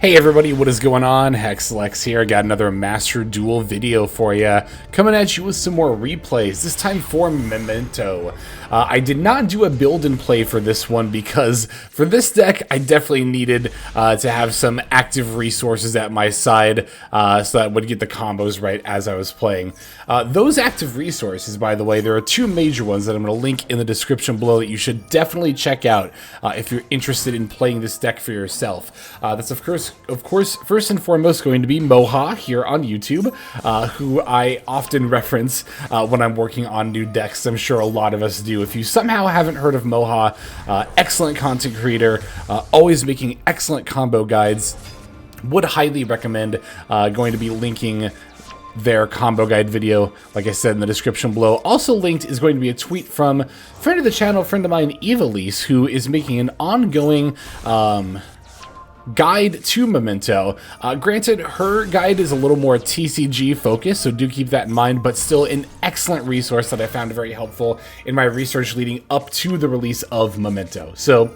Hey everybody, what is going on? HexLex here. Got another Master Duel video for you. Coming at you with some more replays, this time for Memento. I did not do a build and play for this one because for this deck, I definitely needed to have some active resources at my side so that I would get the combos right as I was playing. Those active resources, by the way, there are two major ones that I'm going to link in the description below that you should definitely check out if you're interested in playing this deck for yourself. That's of course, first and foremost going to be Moha here on YouTube, who I often reference when I'm working on new decks. I'm sure a lot of us do. If you somehow haven't heard of Moha, excellent content creator, always making excellent combo guides. Would highly recommend going to be linking their combo guide video, like I said, in the description below. Also linked is going to be a tweet from friend of the channel, friend of mine, Evilise, who is making an ongoing guide to Memento. Granted, her guide is a little more TCG focused, so do keep that in mind, but still an excellent resource that I found very helpful in my research leading up to the release of Memento. So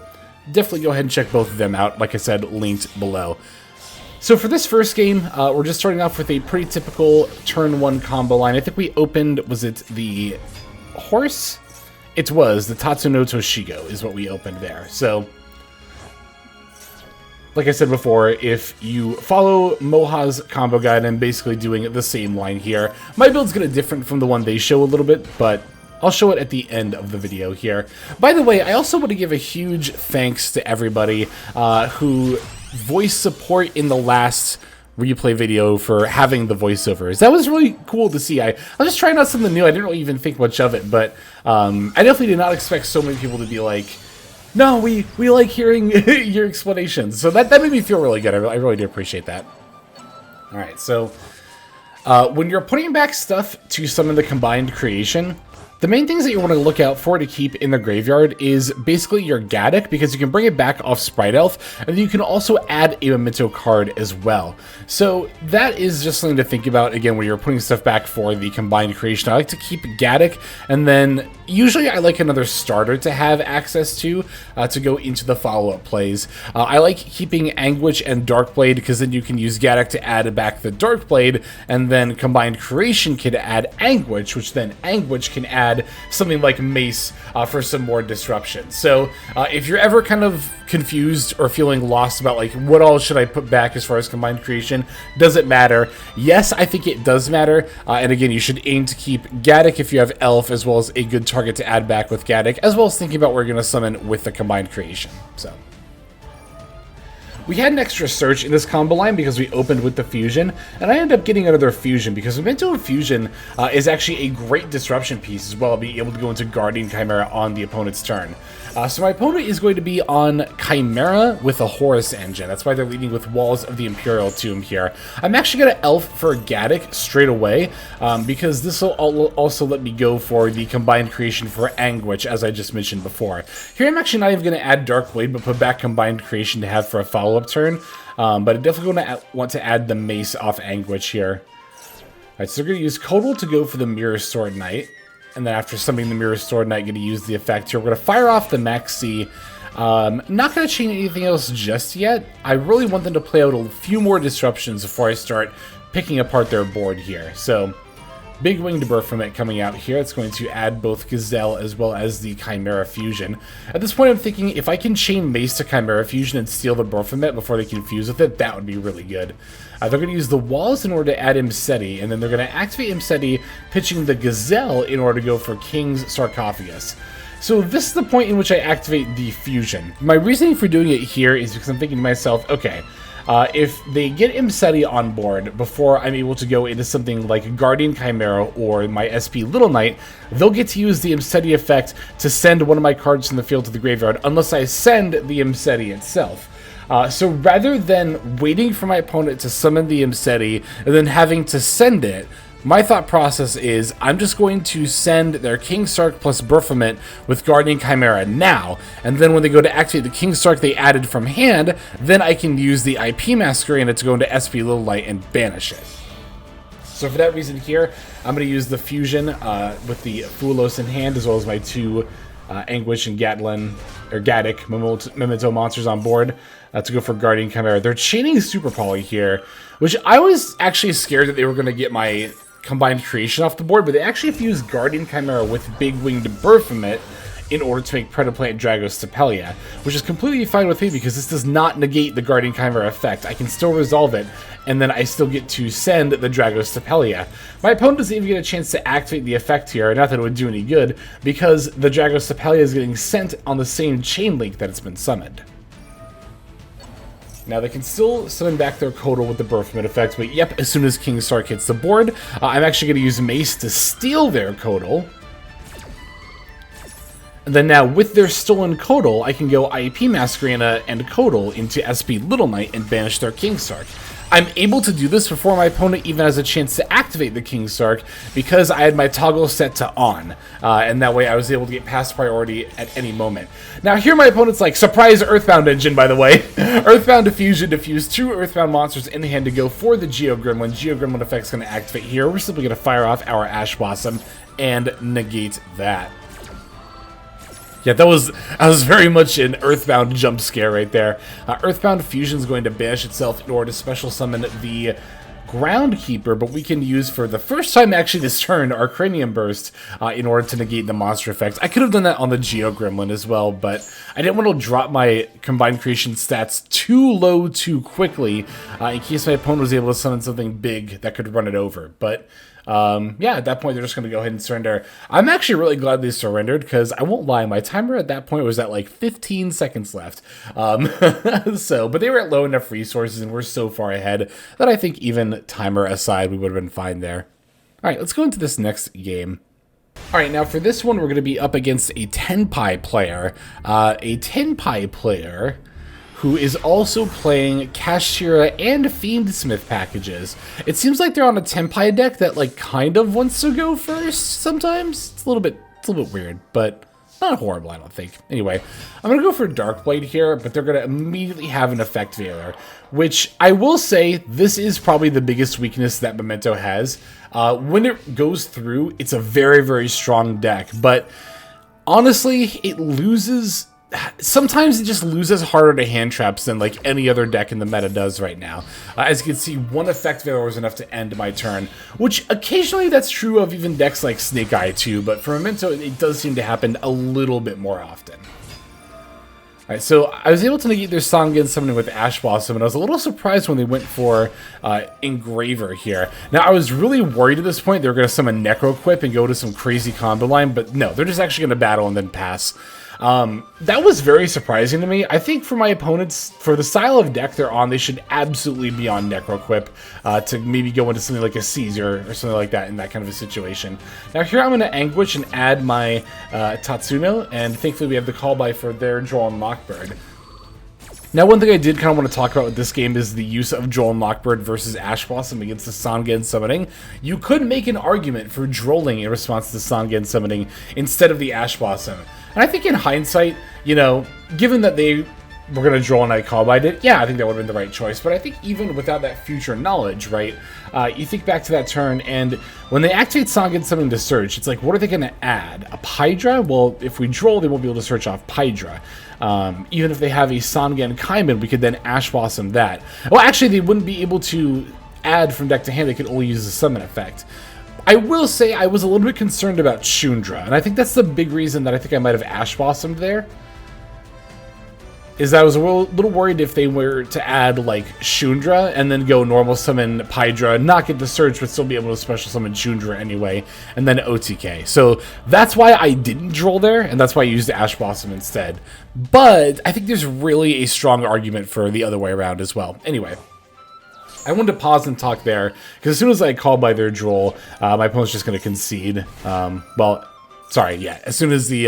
definitely go ahead and check both of them out, like I said, linked below. So for this first game, we're just starting off with a pretty typical turn one combo line. I think we opened, was it the Horus? It was, the Tatsuno Toshigo is what we opened there. So like I said before, if you follow Moha's combo guide, I'm basically doing the same line here. My build's going to differ from the one they show a little bit, but I'll show it at the end of the video here. By the way, I also want to give a huge thanks to everybody who voiced support in the last replay video for having the voiceovers. That was really cool to see. I was just trying out something new. I didn't really even think much of it, but I definitely did not expect so many people to be like, no, we like hearing your explanations. So that made me feel really good. I really do appreciate that. All right, so when you're putting back stuff to summon the combined creation, the main things that you want to look out for to keep in the graveyard is basically your Gaddock, because you can bring it back off Sprite Elf, and then you can also add a Memento card as well. So that is just something to think about, again, when you're putting stuff back for the combined creation. I like to keep Gaddock, and then usually I like another starter to have access to go into the follow-up plays. I like keeping Anguish and Darkblade, because then you can use Gaddock to add back the Darkblade, and then combined creation can add Anguish, which then Anguish can add something like Mace for some more disruption. So if you're ever kind of confused or feeling lost about like what all should I put back as far as combined creation, does it matter? Yes, I think it does matter. And again, you should aim to keep Gaddock if you have Elf, as well as a good target to add back with Gaddock, as well as thinking about where you're going to summon with the combined creation. So we had an extra search in this combo line because we opened with the fusion, and I ended up getting another fusion because Memento and fusion is actually a great disruption piece as well, being able to go into Guardian Chimera on the opponent's turn. So my opponent is going to be on Chimera with a Horus engine. That's why they're leading with Walls of the Imperial Tomb here. I'm actually going to Elf for Gaddock straight away because this will also let me go for the combined creation for Anguish, as I just mentioned before. Here I'm actually not even going to add Darkblade, but put back combined creation to have for a follow-up turn. But I'm definitely going to want to add the Mace off Anguish here. Alright, so we're going to use Kodal to go for the Mirror Sword Knight. And then after summoning the Mirror Sword Knight, going to use the effect here. We're going to fire off the Maxi. Not going to chain anything else just yet. I really want them to play out a few more disruptions before I start picking apart their board here. So Big Winged Baphomet coming out here. It's going to add both Gazelle as well as the Chimera Fusion. At this point, I'm thinking if I can chain Mace to Chimera Fusion and steal the Baphomet before they can fuse with it, that would be really good. They're going to use the Walls in order to add Imseti, and then they're going to activate Imseti, pitching the Gazelle in order to go for King's Sarcophagus. So this is the point in which I activate the Fusion. My reasoning for doing it here is because I'm thinking to myself, okay, if they get Imseti on board before I'm able to go into something like Guardian Chimera or my SP Little Knight, they'll get to use the Imseti effect to send one of my cards from the field to the graveyard, unless I send the Imseti itself. So rather than waiting for my opponent to summon the Imseti and then having to send it, my thought process is I'm just going to send their King Sark plus Baphomet with Guardian Chimera now, and then when they go to activate the King Sark they added from hand, then I can use the IP Masquerade to go into SP Little Light and banish it. So for that reason here, I'm going to use the Fusion with the Fulos in hand, as well as my two Anguish and Gaddock Memento monsters on board. to go for Guardian Chimera. They're chaining Super Poly here, which I was actually scared that they were going to get my combined creation off the board, but they actually fused Guardian Chimera with Big Winged Baphomet in order to make Predaplant Dragostapelia, which is completely fine with me because this does not negate the Guardian Chimera effect. I can still resolve it, and then I still get to send the Dragostapelia. My opponent doesn't even get a chance to activate the effect here, not that it would do any good, because the Dragostapelia is getting sent on the same chain link that it's been summoned. Now, they can still summon back their Codal with the Baphomet effect, but yep, as soon as King Sark hits the board, I'm actually going to use Mace to steal their Codal. And then now, with their stolen Codal, I can go IEP Masquerena and Codal into SP Little Knight and banish their King Sark. I'm able to do this before my opponent even has a chance to activate the King Sark because I had my toggle set to on, and that way I was able to get past priority at any moment. Now here my opponent's like, surprise Earthbound engine, by the way. Earthbound Diffusion diffused 2 Earthbound monsters in hand to go for the Geo Gremlin. Geo Gremlin effect's going to activate here. We're simply going to fire off our Ash Blossom and negate that. Yeah, that was very much an Earthbound jump scare right there. Earthbound Fusion is going to banish itself in order to special summon the Groundkeeper, but we can use for the first time actually this turn our Cranium Burst in order to negate the monster effects. I could have done that on the Geo Gremlin as well, but I didn't want to drop my combined creation stats too low too quickly in case my opponent was able to summon something big that could run it over. But yeah, at that point, they're just going to go ahead and surrender. I'm actually really glad they surrendered because I won't lie, my timer at that point was at like 15 seconds left. But they were at low enough resources and we're so far ahead that I think even timer aside, we would have been fine there. All right, let's go into this next game. All right, now for this one, we're going to be up against a Tenpai player. Who is also playing Chimera and Fiendsmith packages. It seems like they're on a Tenpai deck that like kind of wants to go first sometimes. It's a little bit weird, but not horrible, I don't think. Anyway, I'm gonna go for Darkblade here, but they're gonna immediately have an effect Veiler, which I will say this is probably the biggest weakness that Memento has. When it goes through, it's a very, very strong deck, but honestly, it loses. Sometimes it just loses harder to hand traps than like any other deck in the meta does right now. As you can see, one effect Veiler was enough to end my turn, which occasionally that's true of even decks like Snake Eye too, but for Memento it does seem to happen a little bit more often. Alright, so I was able to negate their Sangen summoning with Ash Blossom, and I was a little surprised when they went for Engraver here. Now, I was really worried at this point they were going to summon Necroquip and go to some crazy combo line, but no, they're just actually going to battle and then pass. That was very surprising to me. I think for my opponents, for the style of deck they're on, they should absolutely be on Necroquip to maybe go into something like a Caesar or something like that in that kind of a situation. Now here I'm going to Anguish and add my Tatsuno, and thankfully we have the call by for their Droll and Lockbird. Now, one thing I did kind of want to talk about with this game is the use of Droll and Lockbird versus Ash Blossom against the Sangen summoning. You could make an argument for Drolling in response to Sangen summoning instead of the Ash Blossom. And I think in hindsight, you know, given that they were going to Droll and I call by it, yeah, I think that would have been the right choice. But I think even without that future knowledge, right, you think back to that turn, and when they activate Sangen summoning to search, it's like, what are they going to add? A Pydra? Well, if we Droll, they won't be able to search off Pydra. Even if they have a Sangen Kaiman, we could then Ash Blossom that. Well, actually, they wouldn't be able to add from deck to hand. They could only use the summon effect. I will say I was a little bit concerned about Shundra, and I think that's the big reason that I think I might have Ash Blossomed there. Is that I was a little worried if they were to add, like, Shundra and then go normal summon Pydra, not get the search, but still be able to special summon Shundra anyway, and then OTK. So that's why I didn't Droll there, and that's why I used Ash Blossom instead. But I think there's really a strong argument for the other way around as well. Anyway, I wanted to pause and talk there, because as soon as I call by their Droll, my opponent's just going to concede. Sorry, yeah, as soon as the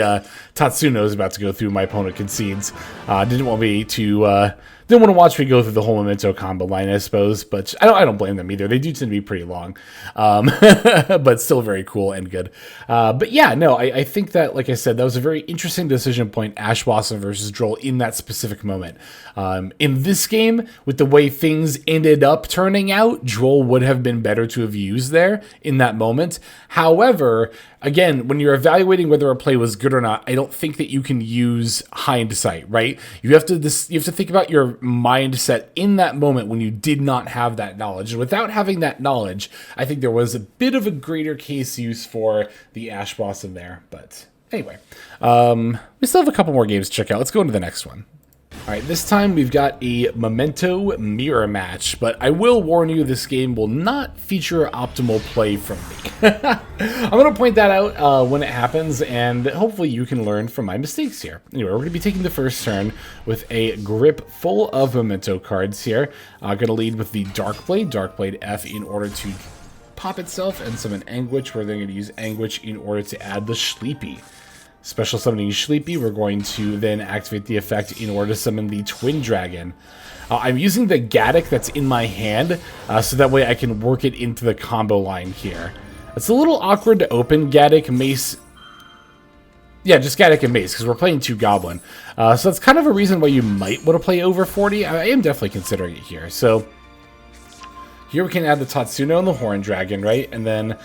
Tatsuno is about to go through, my opponent concedes. Didn't want to watch me go through the whole Memento combo line, I suppose, but I don't blame them either. They do tend to be pretty long, but still very cool and good. But yeah, no, I think that, like I said, that was a very interesting decision point, Ash Blossom versus Droll in that specific moment. In this game, with the way things ended up turning out, Droll would have been better to have used there in that moment. However, again, when you're evaluating whether a play was good or not, I don't think that you can use hindsight, right? You have to think about your mindset in that moment when you did not have that knowledge. And without having that knowledge, I think there was a bit of a greater case use for the Ash Blossom there. But anyway, we still have a couple more games to check out. Let's go into the next one. All right, this time we've got a Memento mirror match, but I will warn you, this game will not feature optimal play from me. I'm going to point that out when it happens, and hopefully you can learn from my mistakes here. Anyway, we're going to be taking the first turn with a grip full of Memento cards here. I'm going to lead with the Darkblade F in order to pop itself, and summon Anguish. We're then going to use Anguish in order to add the Sleepy. Special summoning Sleepy, we're going to then activate the effect in order to summon the Twin Dragon. I'm using the Gaddock that's in my hand, so that way I can work it into the combo line here. It's a little awkward to open Gaddock, Mace. Yeah, just Gaddock and Mace, because we're playing 2 Goblin. So that's kind of a reason why you might want to play over 40. I am definitely considering it here. So here we can add the Tatsuno and the Horn Dragon, right? And then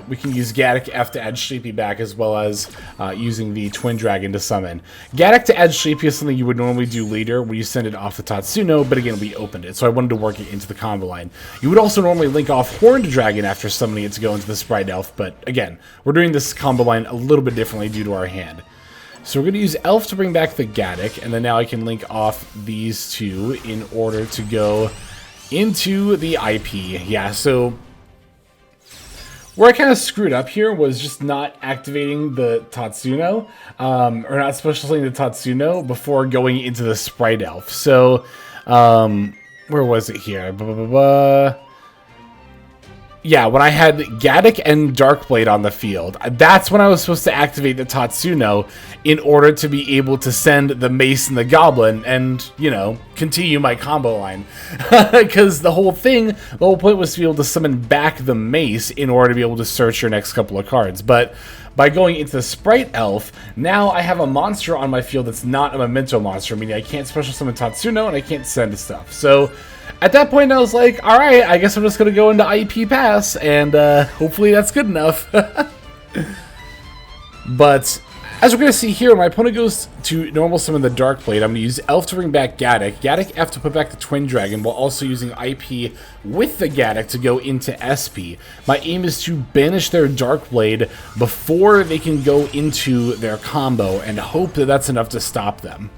we can use Gaddock F to add Sleepy back, as well as using the Twin Dragon to summon. Gaddock to add Sleepy is something you would normally do later when you send it off the Tatsuno, but again, we opened it, so I wanted to work it into the combo line. You would also normally link off Horned Dragon after summoning it to go into the Sprite Elf, but again, we're doing this combo line a little bit differently due to our hand. So we're going to use Elf to bring back the Gaddock, and then now I can link off these two in order to go into the IP. Yeah, so where I kind of screwed up here was just not activating the Tatsuno, or not special summoning the Tatsuno before going into the Sprite Elf. So, where was it here? Yeah, when I had Gaddock and Darkblade on the field, that's when I was supposed to activate the Tatsuno in order to be able to send the Mace and the Goblin and, you know, continue my combo line. Because the whole point was to be able to summon back the Mace in order to be able to search your next couple of cards. But by going into the Sprite Elf, now I have a monster on my field that's not a Memento monster, meaning I can't special summon Tatsuno and I can't send stuff. So at that point, I was like, alright, I guess I'm just going to go into IP Pass, and hopefully that's good enough. But as we're going to see here, my opponent goes to normal summon the Darkblade. I'm going to use Elf to bring back Gaddock, Gaddock F to put back the Twin Dragon, while also using IP with the Gaddock to go into SP. My aim is to banish their Darkblade before they can go into their combo, and hope that that's enough to stop them.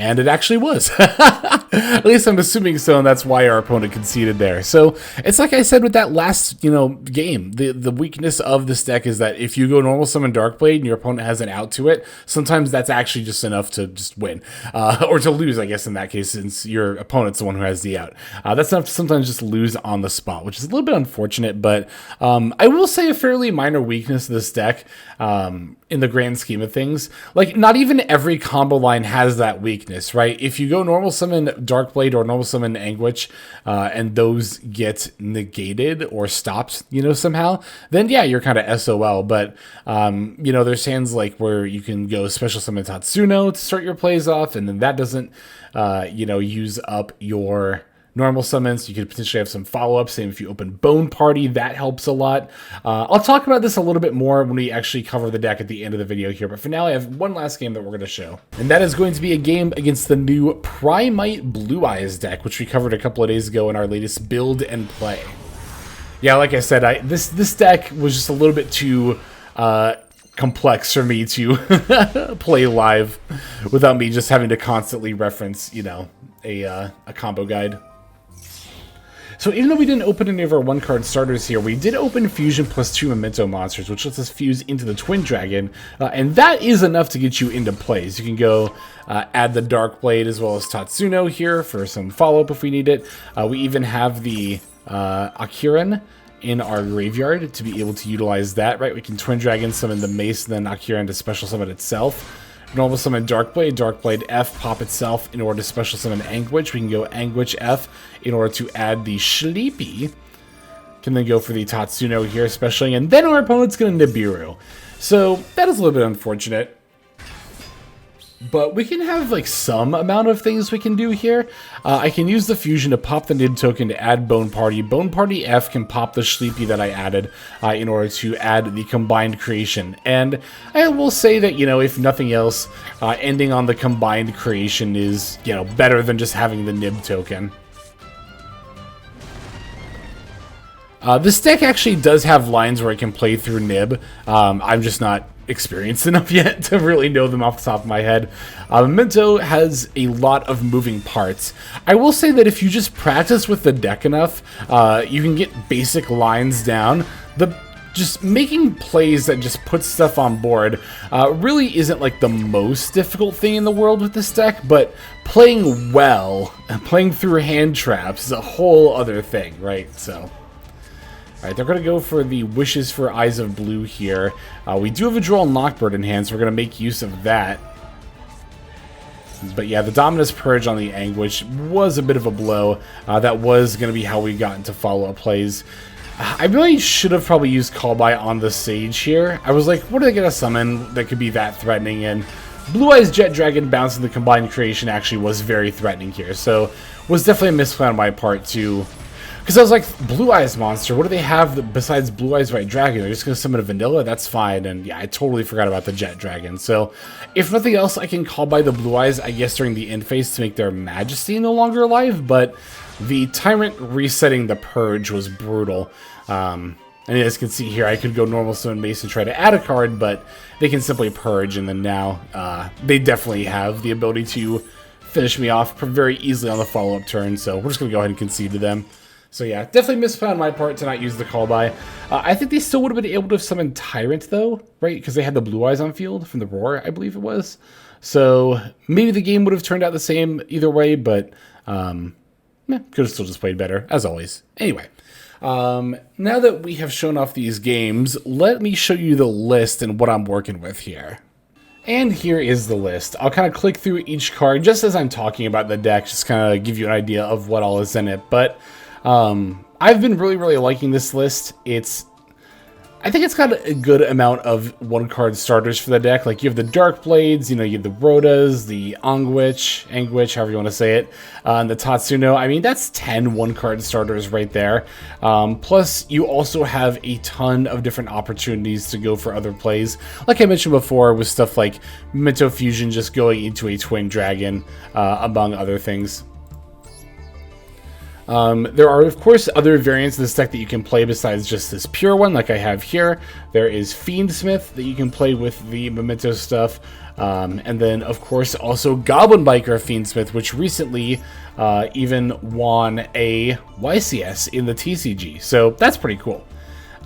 And it actually was. At least I'm assuming so, and that's why our opponent conceded there. So it's like I said with that last, game. The weakness of this deck is that if you go normal summon Darkblade and your opponent has an out to it, sometimes that's actually just enough to just win. Or to lose, I guess, in that case, since your opponent's the one who has the out. That's enough to sometimes just lose on the spot, which is a little bit unfortunate, but I will say a fairly minor weakness of this deck. In the grand scheme of things, like, not even every combo line has that weakness, right? If you go normal summon Darkblade or normal summon Anguish, and those get negated or stopped, somehow, then yeah, you're kind of SOL. But there's hands like where you can go special summon Tatsuno to start your plays off, and then that doesn't use up your normal summons. You could potentially have some follow-ups. Same if you open Bone Party, that helps a lot. I'll talk about this a little bit more when we actually cover the deck at the end of the video here, but for now I have one last game that we're going to show, and that is going to be a game against the new Primite Blue Eyes deck, which we covered a couple of days ago in our latest build and play. Yeah, like I said, this deck was just a little bit too complex for me to play live without me just having to constantly reference, a combo guide. So even though we didn't open any of our one-card starters here, we did open Fusion plus 2 Memento monsters, which lets us fuse into the Twin Dragon, and that is enough to get you into plays. You can go add the Darkblade as well as Tatsuno here for some follow-up if we need it. We even have the Akiran in our graveyard to be able to utilize that, right? We can Twin Dragon summon the Mace and then Akiran to special summon itself. Normal summon Darkblade, Darkblade F, pop itself in order to special summon Anguish. We can go Anguish F in order to add the Sleepy. Can then go for the Tatsuno here, specialing, and then our opponent's going to Nibiru. So that is a little bit unfortunate. But we can have like some amount of things we can do here. I can use the fusion to pop the Nib token to add Bone Party. Bone Party F can pop the Sleepy that I added in order to add the combined creation. And I will say that, you know, if nothing else, ending on the combined creation is, you know, better than just having the Nib token. This deck actually does have lines where I can play through Nib. I'm just not experienced enough yet to really know them off the top of my head. Memento has a lot of moving parts. I will say that if you just practice with the deck enough, you can get basic lines down. Just making plays that just put stuff on board really isn't like the most difficult thing in the world with this deck, but playing well and playing through hand traps is a whole other thing, right? So alright, they're going to go for the Wishes for Eyes of Blue here. We do have a Droll Knockbird in hand, so we're going to make use of that. But yeah, the Dominus Purge on the Anguish was a bit of a blow. That was going to be how we got into follow-up plays. I really should have probably used Call By on the Sage here. I was like, what are they going to summon that could be that threatening? And Blue Eyes Jet Dragon bouncing the combined creation actually was very threatening here. So was definitely a misplan on my part to... Because I was like, Blue Eyes monster, what do they have besides Blue Eyes White Dragon? They're just going to summon a vanilla? That's fine. And yeah, I totally forgot about the Jet Dragon. So if nothing else, I can call by the Blue Eyes, I guess, during the end phase to make their Majesty no longer alive. But the Tyrant resetting the Purge was brutal. And as you can see here, I could go normal Summon Mace and try to add a card, but they can simply Purge. And then now they definitely have the ability to finish me off very easily on the follow-up turn. So we're just going to go ahead and concede to them. So yeah, definitely misplanned on my part to not use the call by. I think they still would have been able to summon Tyrant though, right? Because they had the Blue Eyes on field from the Roar, I believe it was. So maybe the game would have turned out the same either way, but could have still just played better, as always. Anyway, now that we have shown off these games, let me show you the list and what I'm working with here. And here is the list. I'll kind of click through each card just as I'm talking about the deck, just kind of give you an idea of what all is in it. But I've been really liking this list. I think it's got a good amount of one-card starters for the deck. Like, you have the Dark Blades, you know, you have the Rhodas, the Anguish, however you want to say it, and the Tatsuno. I mean, that's 10 one-card starters right there. Plus, you also have a ton of different opportunities to go for other plays. Like I mentioned before, with stuff like Memento Fusion just going into a Twin Dragon, among other things. There are, of course, other variants of this deck that you can play besides just this pure one, like I have here. There is Fiendsmith that you can play with the Memento stuff. And then, of course, also Goblin Biker Fiendsmith, which recently even won a YCS in the TCG. So that's pretty cool.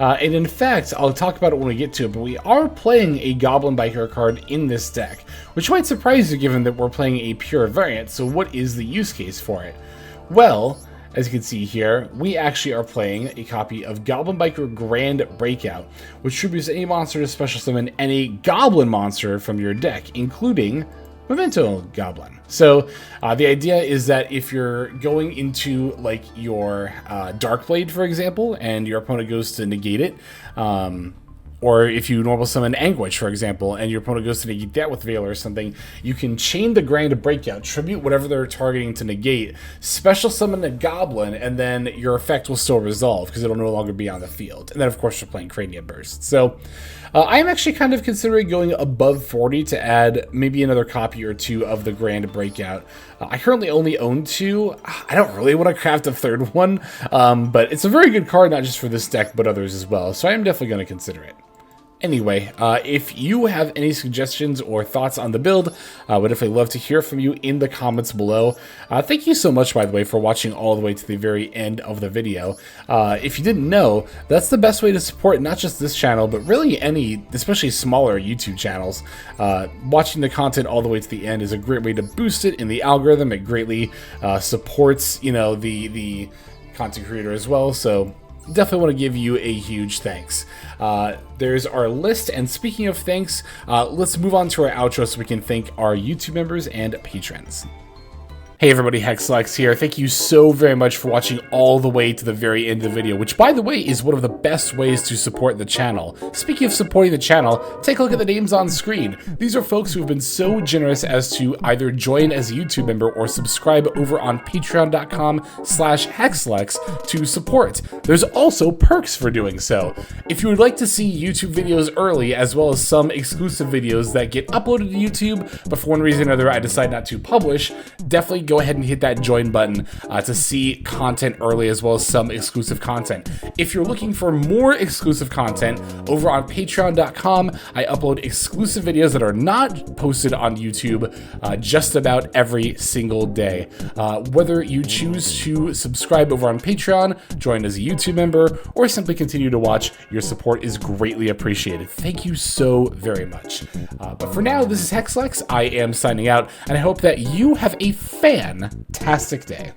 And in fact, I'll talk about it when we get to it, but we are playing a Goblin Biker card in this deck, which might surprise you given that we're playing a pure variant. So what is the use case for it? Well, as you can see here, we actually are playing a copy of Goblin Biker Grand Breakout, which tributes any monster to special summon any Goblin monster from your deck, including Memento Goblin. So the idea is that if you're going into like your Dark Blade, for example, and your opponent goes to negate it, or if you normal summon Anguish, for example, and your opponent goes to negate that with Veil or something, you can chain the Grand Breakout, tribute whatever they're targeting to negate, special summon a Goblin, and then your effect will still resolve because it'll no longer be on the field. And then, of course, you're playing Crania Burst. So I'm actually kind of considering going above 40 to add maybe another copy or two of the Grand Breakout. I currently only own 2. I don't really want to craft a third one, but it's a very good card, not just for this deck, but others as well. So I am definitely going to consider it. Anyway, if you have any suggestions or thoughts on the build, I would definitely love to hear from you in the comments below. Thank you so much, by the way, for watching all the way to the very end of the video. If you didn't know, that's the best way to support not just this channel, but really any, especially smaller YouTube channels. Watching the content all the way to the end is a great way to boost it in the algorithm. It greatly supports, you know, the content creator as well. So definitely want to give you a huge thanks. There's our list, and speaking of thanks, let's move on to our outro so we can thank our YouTube members and patrons. Hey everybody, Hexlex here. Thank you so very much for watching all the way to the very end of the video, which by the way is one of the best ways to support the channel. Speaking of supporting the channel, take a look at the names on screen. These are folks who have been so generous as to either join as a YouTube member or subscribe over on patreon.com/Hexlex to support. There's also perks for doing so. If you would like to see YouTube videos early, as well as some exclusive videos that get uploaded to YouTube, but for one reason or another I decide not to publish, definitely go ahead and hit that join button to see content early, as well as some exclusive content. If you're looking for more exclusive content, over on patreon.com, I upload exclusive videos that are not posted on YouTube just about every single day. Whether you choose to subscribe over on Patreon, join as a YouTube member, or simply continue to watch, your support is greatly appreciated. Thank you so very much. But for now, this is Hexlex. I am signing out, and I hope that you have a fantastic day.